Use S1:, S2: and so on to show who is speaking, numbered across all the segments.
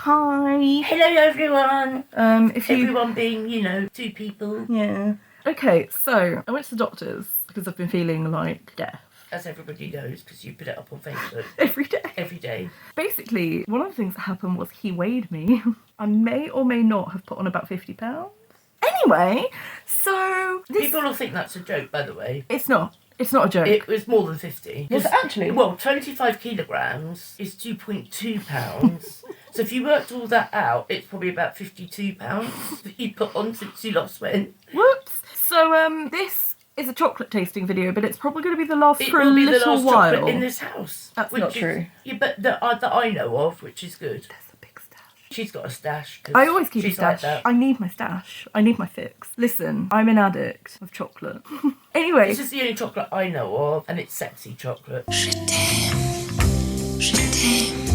S1: Hi.
S2: Hello everyone.
S1: Everyone
S2: being, you know, 2 people.
S1: Yeah. Okay, so I went to the doctor's because I've been feeling like death.
S2: As everybody knows, because you put it up on Facebook.
S1: Every day.
S2: Every day.
S1: Basically, one of the things that happened was he weighed me. I may or may not have put on about 50 pounds. Anyway, so...
S2: People will think that's a joke, by the way.
S1: It's not. It's not a joke.
S2: It was more than 50.
S1: Was it actually?
S2: Well, 25 kilograms is 2.2 pounds. So if you worked all that out, it's probably about 52 pounds that you put on since you lost weight.
S1: Whoops. So, this is a chocolate tasting video, but it's probably going to be the last for a little
S2: It will be the last
S1: while.
S2: chocolate in this house.
S1: That's not true.
S2: Yeah, but that I know of, which is good.
S1: There's a big stash.
S2: She's got a stash.
S1: I always keep a stash.
S2: Like that.
S1: I need my stash. I need my fix. Listen, I'm an addict of chocolate. Anyway.
S2: This is the only chocolate I know of, and it's sexy chocolate.
S3: Je t'aime. Je t'aime.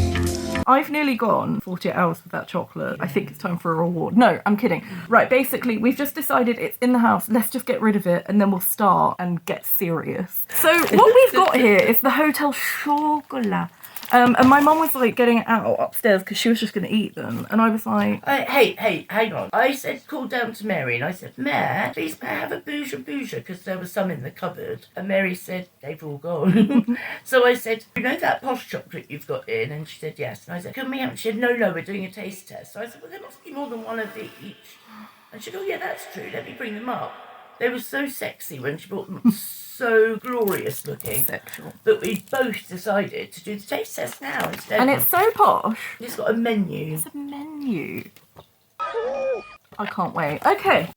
S1: I've nearly gone 48 hours with chocolate. I think it's time for a reward. No, I'm kidding. Right, basically, we've just decided it's in the house. Let's just get rid of it, and then we'll start and get serious. So what we've got here is the Hotel Chocolat. And my mum was like getting it out upstairs because she was just going to eat them. And I was like...
S2: Hey, hang on. I said, call down to Mary and I said, Mare, please may I have a bouger because there was some in the cupboard. And Mary said, they've all gone. So I said, you know that Posh chocolate you've got in? And she said, yes. And I said, can we have it? She said, no, we're doing a taste test. So I said, well, there must be more than one of each. And she said, oh yeah, that's true. Let me bring them up. They were so sexy when she brought them. So glorious looking.
S1: Sexual.
S2: But we both decided to do the taste test now instead.
S1: And it's so posh.
S2: It's got a menu.
S1: It's a menu. I can't wait. Okay.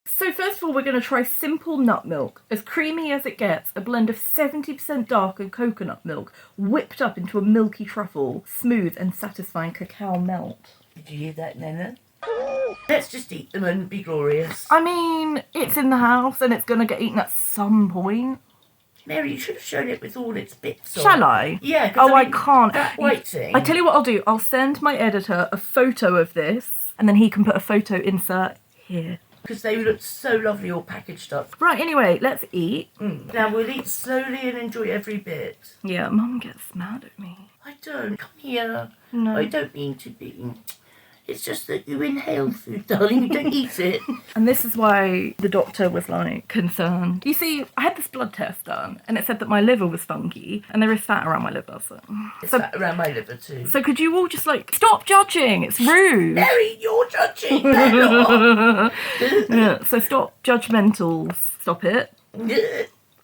S1: So first of all, we're going to try simple nut milk. As creamy as it gets, a blend of 70% dark and coconut milk, whipped up into a milky truffle, smooth and satisfying cacao melt.
S2: Did you hear that, Nana? Let's just eat them and be glorious.
S1: I mean, it's in the house and it's going to get eaten at some point.
S2: Mary, you should have shown it with all its bits on.
S1: Shall I?
S2: Yeah.
S1: Oh, I can't.
S2: That white thing.
S1: I tell you what I'll do. I'll send my editor a photo of this and then he can put a photo insert here.
S2: Because they look so lovely all packaged up.
S1: Right, anyway, let's eat.
S2: Now we'll eat slowly and enjoy every bit.
S1: Yeah, Mum gets mad at me.
S2: I don't. Come here.
S1: No.
S2: I don't mean to be. It's just that you inhale food, darling. You don't eat it.
S1: And this is why the doctor was, like, concerned. You see, I had this blood test done, and it said that my liver was funky, and there is fat around my liver, so...
S2: It's fat around my liver, too.
S1: So could you all just, like, stop judging? It's rude.
S2: Mary, you're judging. They're not.
S1: Yeah, so stop judgmentals. Stop it.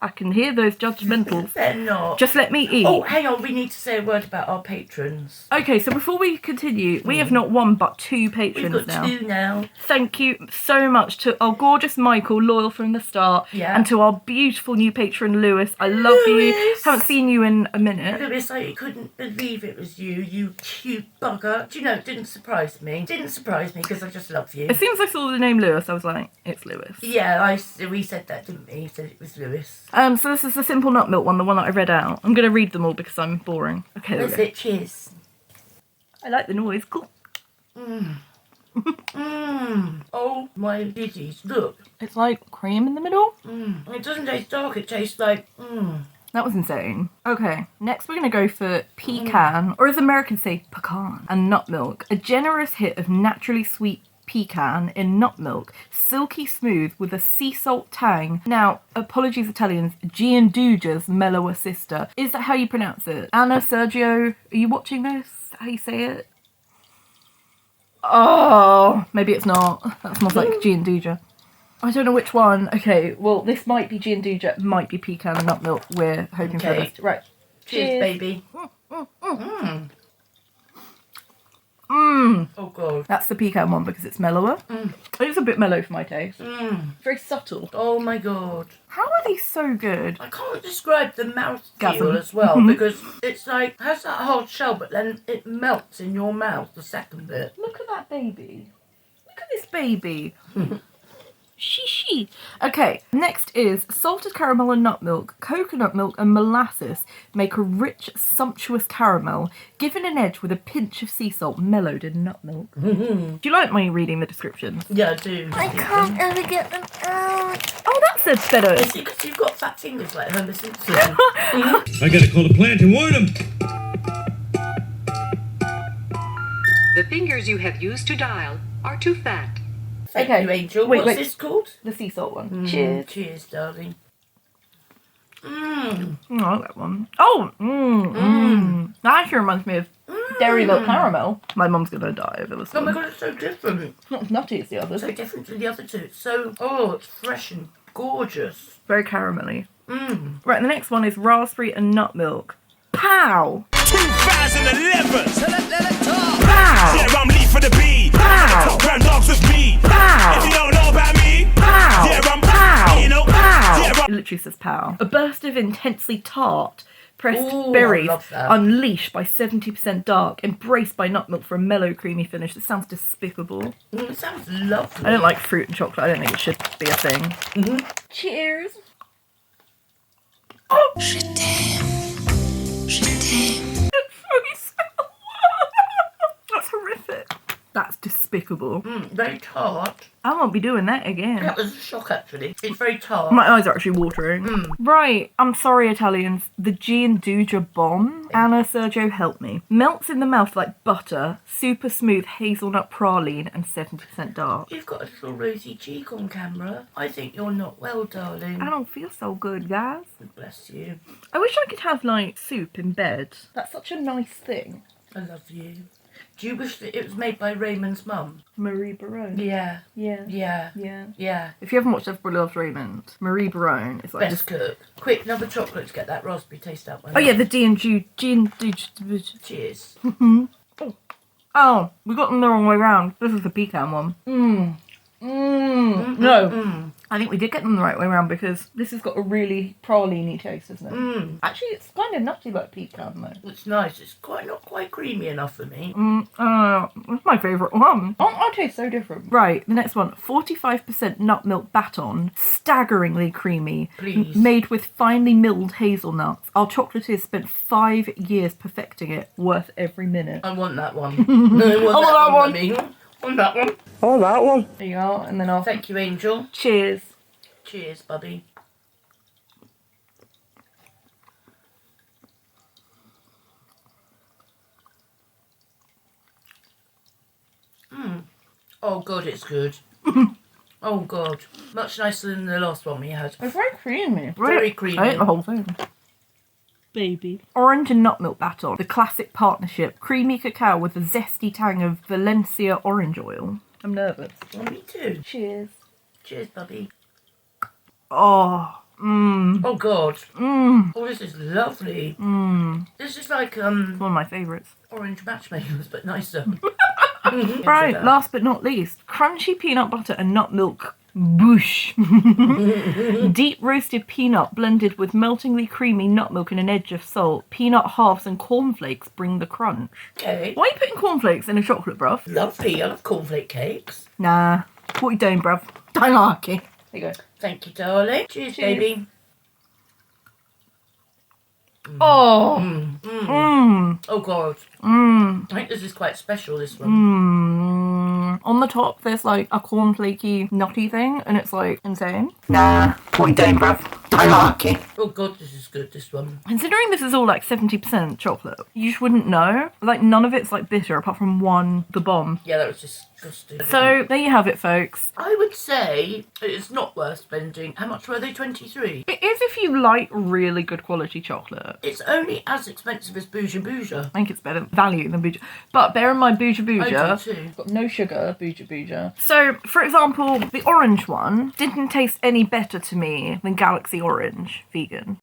S1: I can hear those judgmentals.
S2: They're not.
S1: Just let me eat.
S2: Oh, hang on. We need to say a word about our patrons.
S1: Okay, so before we continue, we have not one but 2 patrons
S2: We've got 2 now.
S1: Thank you so much to our gorgeous Michael, loyal from the start, and to our beautiful new patron, Lewis. I love you. Haven't seen you in a minute.
S2: Lewis, I couldn't believe it was you, you cute bugger. Do you know, it didn't surprise me. Didn't surprise me because I just love you.
S1: As soon as I saw the name Lewis, I was like, it's Lewis.
S2: Yeah, we said that, didn't we? We said it was Lewis.
S1: So this is the simple nut milk one, the one that I read out. I'm going to read them all because I'm boring. Okay, there we
S2: That's
S1: go.
S2: it, cheers.
S1: I like the noise. Cool.
S2: Oh my goodies, look.
S1: It's like cream in the middle.
S2: It doesn't taste dark, it tastes like,
S1: That was insane. Okay, next we're going to go for pecan, or as Americans say, pecan, and nut milk. A generous hit of naturally sweet pecan in nut milk, silky smooth with a sea salt tang. Now, apologies Italians, Gianduja's mellower sister. Is that how you pronounce it? Anna, Sergio, are you watching this? Is that how you say it? Oh, maybe it's not. That smells like Gianduja. I don't know which one. Okay, well, this might be Gianduja, might be pecan and nut milk. We're hoping for the best. Right.
S2: cheers, baby. Oh god.
S1: That's the pecan one because it's mellower. It's a bit mellow for my taste. Very subtle.
S2: Oh my god.
S1: How are these so good?
S2: I can't describe the mouth
S1: Gasm.
S2: feel as well because it's like, has that hard shell but then it melts in your mouth the second bit.
S1: Look at that baby. Look at this baby. She. Okay, next is salted caramel and nut milk. Coconut milk and molasses make a rich, sumptuous caramel, given an edge with a pinch of sea salt mellowed in nut milk. Do you like me reading the descriptions?
S2: Yeah, I do.
S3: I can't ever get them out.
S1: Oh, that's a better.
S2: Is it because you've got fat fingers like Homer Simpson?
S4: I gotta call the plant and warn them. fingers you have used to dial are too fat.
S2: Thank
S1: Okay.
S2: you, Angel.
S1: Wait,
S2: What's
S1: wait.
S2: this called?
S1: The sea salt one. Cheers.
S2: Cheers, darling.
S1: I like that one. Oh, that actually reminds me of dairy milk caramel. My mum's gonna die over this
S2: Oh my
S1: one.
S2: god, it's so different.
S1: It's not as nutty as the others.
S2: So different to the other two. It's so, oh, it's fresh and gorgeous.
S1: Very caramelly. Right, the next one is raspberry and nut milk. Pow!
S5: 2011. So let's talk.
S1: Pow!
S5: Yeah, I'm Lee for the B.
S1: Pow!
S5: Top ground dogs with me.
S1: Pow!
S5: If you don't know about me,
S1: Pow!
S5: yeah, I'm
S1: Pow!
S5: you know,
S1: Pow!
S5: yeah,
S1: It literally says pow. A burst of intensely tart pressed
S2: Ooh, I
S1: berries
S2: love that.
S1: unleashed by 70% dark, embraced by nut milk for a mellow, creamy finish. It sounds despicable.
S2: It sounds lovely.
S1: I don't like fruit and chocolate. I don't think it should be a thing. Cheers. Oh,
S3: Je t'aime. Je t'aime.
S1: that's horrific. That's despicable.
S2: Very tart.
S1: I won't be doing that again.
S2: That was a shock, actually. It's very tart.
S1: My eyes are actually watering. Right, I'm sorry, Italians. The Gianduja bomb. Anna, Sergio, help me. Melts in the mouth like butter, super smooth hazelnut praline, and 70% dark.
S2: You've got a little rosy cheek on camera. I think you're not well, darling.
S1: I don't feel so good, guys.
S2: Bless you.
S1: I wish I could have, like, soup in bed. That's such a nice thing.
S2: I love you. Do you wish that it was made by Raymond's mum?
S1: Marie Barone.
S2: Yeah.
S1: Yeah.
S2: Yeah.
S1: Yeah.
S2: Yeah.
S1: If you haven't watched Everybody Loves Raymond, Marie Barone is like
S2: Best cook. Quick, another chocolate to get that raspberry taste out.
S1: Oh yeah, the G&G.
S2: Cheers.
S1: Oh, we got them the wrong way round. This is the pecan one. No. I think we did get them the right way round because this has got a really praline taste, isn't it? Actually, it's kind of nutty like pecan though.
S2: It's nice. It's not quite creamy enough for me.
S1: That's my favourite one. I taste so different. Right, the next one. 45% nut milk baton. Staggeringly creamy.
S2: Please.
S1: Made with finely milled hazelnuts. Our chocolatier spent 5 years perfecting it. Worth every minute.
S2: I want that one. I want that one. Mummy. On that one.
S5: Oh, that one.
S1: There you go, and then I'll...
S2: Thank you, Angel.
S1: Cheers.
S2: Cheers, Bubby. Oh god, it's good. Oh god, much nicer than the last one we had.
S1: It's very creamy.
S2: Very creamy.
S1: I ate the whole thing. Baby. Orange and nut milk baton. The classic partnership. Creamy cacao with a zesty tang of Valencia orange oil. I'm nervous.
S2: Well, me too.
S1: Cheers.
S2: Cheers, Bubby.
S1: Oh.
S2: Oh god. Oh, this is lovely. This is like
S1: It's one of my favourites.
S2: orange matchmakers, but nicer.
S1: Right, last but not least, crunchy peanut butter and nut milk boosh. Deep roasted peanut blended with meltingly creamy nut milk and an edge of salt. Peanut halves and cornflakes bring the crunch.
S2: Okay.
S1: Why are you putting cornflakes in a chocolate, bruv?
S2: Lovely. I love cornflake cakes.
S1: Nah. What are you doing, bruv? Don't like it. There you go.
S2: Thank you, darling. Cheers,
S1: Cheers.
S2: baby.
S1: Oh.
S2: Oh god. I think this is quite special, this one.
S1: On the top, there's like a cornflakey, nutty thing, and it's like insane. Nah. What are you doing, bruv? Don't like it.
S2: Oh god, this is good, this one.
S1: Considering this is all like 70% chocolate, you just wouldn't know. Like, none of it's like bitter apart from one, the bomb.
S2: Yeah, that was disgusting.
S1: So, there you have it, folks.
S2: I would say it's not worth spending. How much were they? 23?
S1: It is if you like really good quality chocolate.
S2: It's only as expensive as Bouja Bouja.
S1: I think it's better value than Bouja. But bear in mind, Bouja
S2: I
S1: Bouja
S2: do too.
S1: got no sugar, Bouja Bouja. So, for example, the orange one didn't taste any better to me than Galaxy Orange vegan.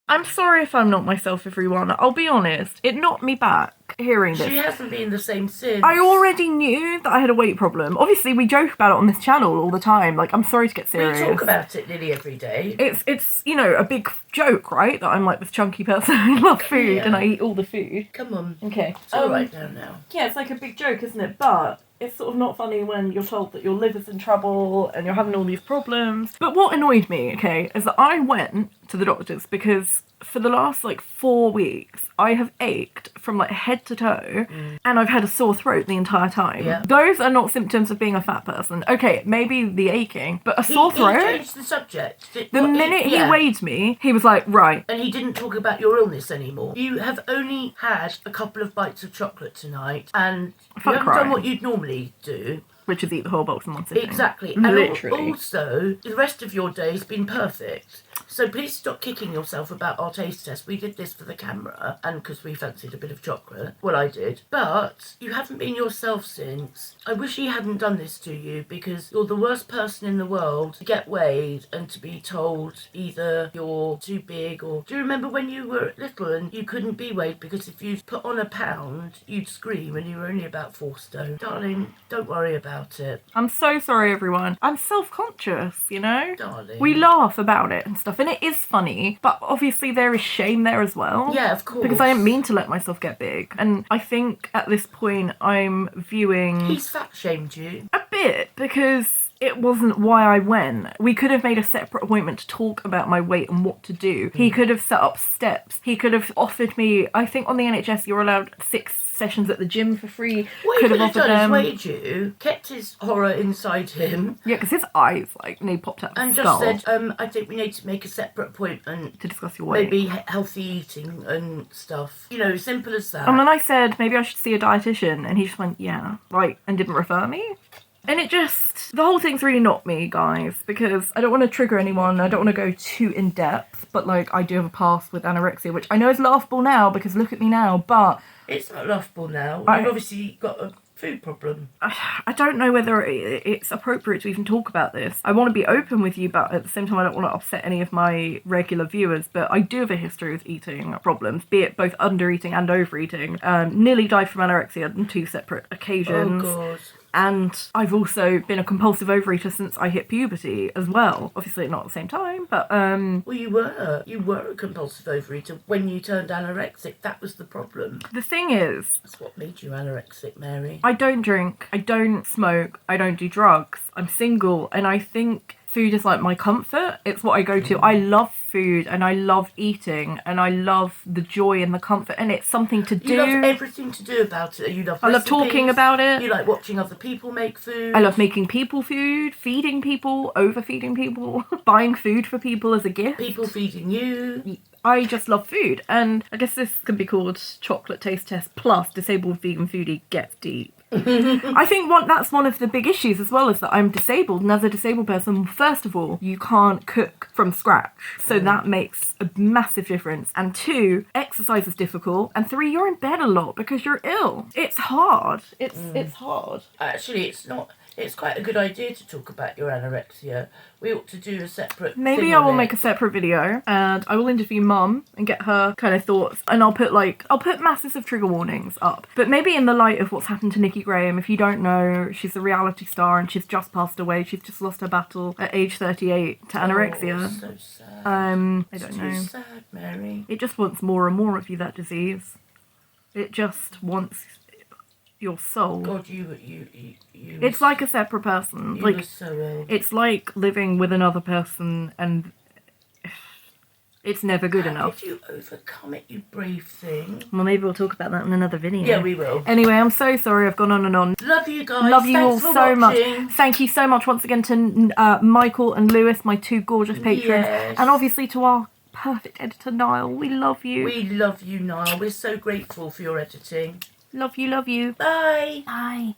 S1: I'm sorry if I'm not myself, everyone. I'll be honest, it knocked me back hearing this.
S2: She hasn't been the same since.
S1: I already knew that I had a weight problem. Obviously, we joke about it on this channel all the time. Like, I'm sorry to get
S2: We
S1: serious.
S2: talk about it nearly every day.
S1: It's you know, a big joke, right? That I'm like this chunky person who loves food and I eat all the food.
S2: Come on.
S1: Okay.
S2: It's all right now.
S1: Yeah, it's like a big joke, isn't it? But it's sort of not funny when you're told that your liver's in trouble and you're having all these problems. But what annoyed me, okay, is that I went to the doctors because for the last like 4 weeks, I have ached from like head to toe, and I've had a sore throat the entire time.
S2: Yeah.
S1: Those are not symptoms of being a fat person. Okay, maybe the aching, but a sore
S2: He
S1: throat.
S2: changed the subject.
S1: The minute he weighed me, he was like, right.
S2: And he didn't talk about your illness anymore. You have only had a couple of bites of chocolate tonight, and you haven't
S1: crying.
S2: done what you'd normally do.
S1: Which is eat the whole box in one sitting.
S2: Exactly.
S1: Literally.
S2: And also, the rest of your day's been perfect. So please stop kicking yourself about our taste test. We did this for the camera, and because we fancied a bit of chocolate. Well, I did. But you haven't been yourself since. I wish he hadn't done this to you, because you're the worst person in the world to get weighed and to be told either you're too big or... Do you remember when you were little and you couldn't be weighed because if you put on a pound, you'd scream and you were only about 4 stone? Darling, don't worry about it.
S1: I'm so sorry, everyone. I'm self-conscious, you know?
S2: Darling.
S1: We laugh about it and stuff, and it is funny, but obviously there is shame there as well.
S2: Yeah, of course.
S1: Because I didn't mean to let myself get big. And I think at this point I'm viewing...
S2: He's fat-shamed you.
S1: A bit, because it wasn't why I went. We could have made a separate appointment to talk about my weight and what to do. He could have set up steps. He could have offered me... I think on the NHS you're allowed 6 sessions at the gym for free.
S2: What
S1: could
S2: he
S1: have
S2: could have
S1: offered
S2: done
S1: them...
S2: is weighed you, kept his horror inside him,
S1: Yeah, because his eyes, like, nearly popped out of
S2: and
S1: his
S2: just
S1: skull.
S2: said, I think we need to make a separate appointment.
S1: To discuss your weight.
S2: Maybe healthy eating and stuff. You know, simple as that.
S1: And then I said, maybe I should see a dietitian, and he just went, yeah, right, and didn't refer me. And it just, the whole thing's really not me, guys, because I don't want to trigger anyone, I don't want to go too in depth, but like, I do have a past with anorexia, which I know is laughable now, because look at me now, but...
S2: It's not laughable now. You've obviously got a food problem.
S1: I don't know whether it's appropriate to even talk about this. I want to be open with you, but at the same time I don't want to upset any of my regular viewers, but I do have a history with eating problems, be it both undereating and overeating. Nearly died from anorexia on 2 separate occasions.
S2: Oh, God.
S1: And I've also been a compulsive overeater since I hit puberty as well. Obviously not at the same time, but
S2: Well, you were a compulsive overeater when you turned anorexic. That was the problem.
S1: the thing is,
S2: That's what made you anorexic, Mary.
S1: I don't drink, I don't smoke, I don't do drugs. I'm single, and I think food is like my comfort. It's what I go to. I love food and I love eating and I love the joy and the comfort, and it's something to do.
S2: You love everything to do about it. You love
S1: I love talking about it.
S2: You like watching other people make food.
S1: I love making people food, feeding people, overfeeding people, buying food for people as a gift.
S2: people feeding you.
S1: I just love food, and I guess this could be called Chocolate Taste Test plus Disabled Vegan Foodie Gets Deep. I think that's one of the big issues as well, is that I'm disabled, and as a disabled person, first of all, you can't cook from scratch, so that makes a massive difference. And 2, exercise is difficult, and 3, you're in bed a lot because you're ill. It's hard. It's hard.
S2: Actually, it's not. It's quite a good idea to talk about your anorexia. We ought to do a separate.
S1: Maybe
S2: thing
S1: I
S2: on
S1: will
S2: it.
S1: make a separate video, and I will interview Mum and get her kind of thoughts, and I'll put masses of trigger warnings up. But maybe in the light of what's happened to Nikki Graham, if you don't know, she's a reality star and she's just passed away. She's just lost her battle at age 38 to anorexia.
S2: Oh, so sad.
S1: I don't
S2: It's
S1: know.
S2: too sad, Mary.
S1: It just wants more and more of you, that disease. It just wants your soul.
S2: God, you.
S1: It's like a separate person.
S2: You
S1: Like,
S2: were so ill.
S1: it's like living with another person, and it's never good
S2: How
S1: enough.
S2: did you overcome it, you brave thing?
S1: Well, maybe we'll talk about that in another video.
S2: Yeah, we will.
S1: Anyway, I'm so sorry I've gone on and on.
S2: Love you guys.
S1: Love you
S2: Thanks
S1: all
S2: for
S1: so much.
S2: watching.
S1: Thank you so much once again to Michael and Lewis, my 2 gorgeous patrons.
S2: Yes.
S1: And obviously to our perfect editor, Niall. We love you.
S2: We love you, Niall. We're so grateful for your editing.
S1: Love you, love you.
S2: Bye.
S1: Bye.